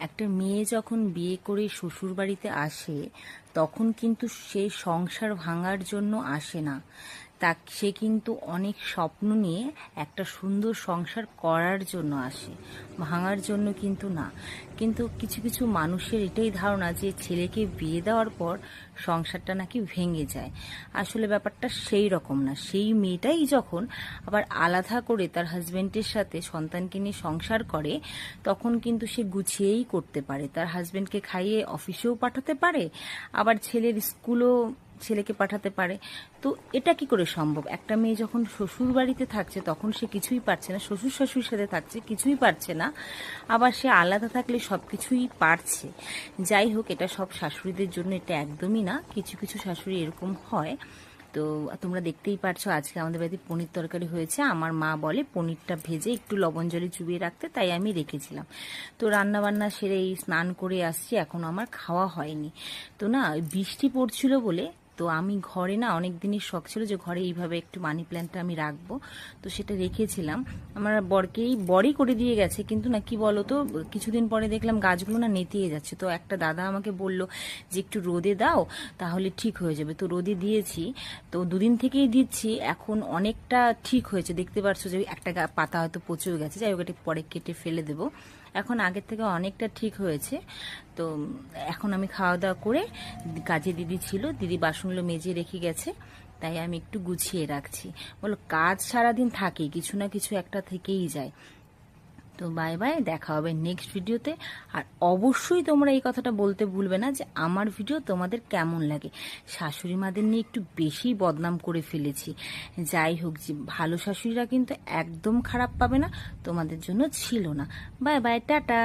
একটা মেয়ে যখন বিয়ে করে শ্বশুর বাড়িতে আসে তখন কিন্তু সে সংসার ভাঙার জন্য আসে না। সে কিন্তু অনেক স্বপ্ন নিয়ে একটা সুন্দর সংসার করার জন্য আসে, ভাঙার জন্য কিন্তু না। কিন্তু কিছু কিছু মানুষের এটাই ধারণা যে ছেলেকে বিয়ে দেওয়ার পর সংসারটা নাকি ভেঙে যায়। আসলে ব্যাপারটা সেই রকম না। সেই মেয়েটাই যখন আবার আলাদা করে তার হাজবেন্ডের সাথে সন্তানকে নিয়ে সংসার করে তখন কিন্তু সে গুছিয়েই করতে পারে। তার হাজবেন্ডকে খাইয়ে অফিসেও পাঠাতে পারে, আবার ছেলের স্কুলও ছেলেকে পাঠাতে পারে। তো এটা কি করে সম্ভব? একটা মেয়ে যখন শ্বশুর বাড়িতে থাকছে তখন সে কিছুই পারছে না, শ্বশুর শাশুড়ির সাথে থাকছে কিছুই পারছে না, আবার সে আলাদা থাকলে সব কিছুই পারছে। যাই হোক, এটা সব শাশুড়িদের জন্য এটা একদমই না। কিছু কিছু শাশুড়ি এরকম হয়। তো তোমরা দেখতেই পারছো আজকে আমাদের বাড়িতে পনির তরকারি হয়েছে। আমার মা বলে পনিরটা ভেজে একটু লবণ জলে চুবিয়ে রাখতে, তাই আমি রেখেছিলাম। তো রান্না বান্না সেরে এই স্নান করে আসছি, এখনো আমার খাওয়া হয়নি। তো না, বৃষ্টি পড়ছিল বলে তো আমি ঘরে না, অনেক দিনের শখ ছিল যে ঘরে এইভাবে একটু মানি প্ল্যান্টটা আমি রাখবো, তো সেটা রেখেছিলাম। আমার বরই করে দিয়ে গেছে, কিন্তু না কি বলো তো, কিছুদিন পরে দেখলাম গাছগুলো না নেতিয়ে যাচ্ছে। তো একটা দাদা আমাকে বলল যে একটু রোদে দাও, তাহলে ঠিক হয়ে যাবে। তো রোদে দিয়েছি, তো দুদিন থেকেই দিচ্ছি, এখন অনেকটা ঠিক হয়েছে। দেখতে পাচ্ছ যে একটা পাতা হয়তো পচেও গেছে, যাই হোক এটা পরে কেটে ফেলে দেবো। এখন আগের থেকে অনেকটা ঠিক হয়েছে। তো এখন আমি খাওয়া দাওয়া করে, কাজে দিদি ছিল, দিদি বাসনগুলো মেজে রেখে গেছে, তাই আমি একটু গুছিয়ে রাখছি। বলো, কাজ সারাদিন থাকে, কিছু না কিছু একটা থেকেই যায়। তো বাই বাই, দেখা হবে নেক্সট ভিডিওতে। আর অবশ্যই তোমরা এই কথাটা বলতে ভুলবে না যে আমার ভিডিও তোমাদের কেমন লাগে। শাশুড়ি মাদের নিয়ে একটু বেশি বদনাম করে ফেলেছি। যাই হোক, যে ভালো শাশুড়িরা কিন্তু একদম খারাপ পাবে না, তোমাদের জন্য ছিল না। Bye bye, tata.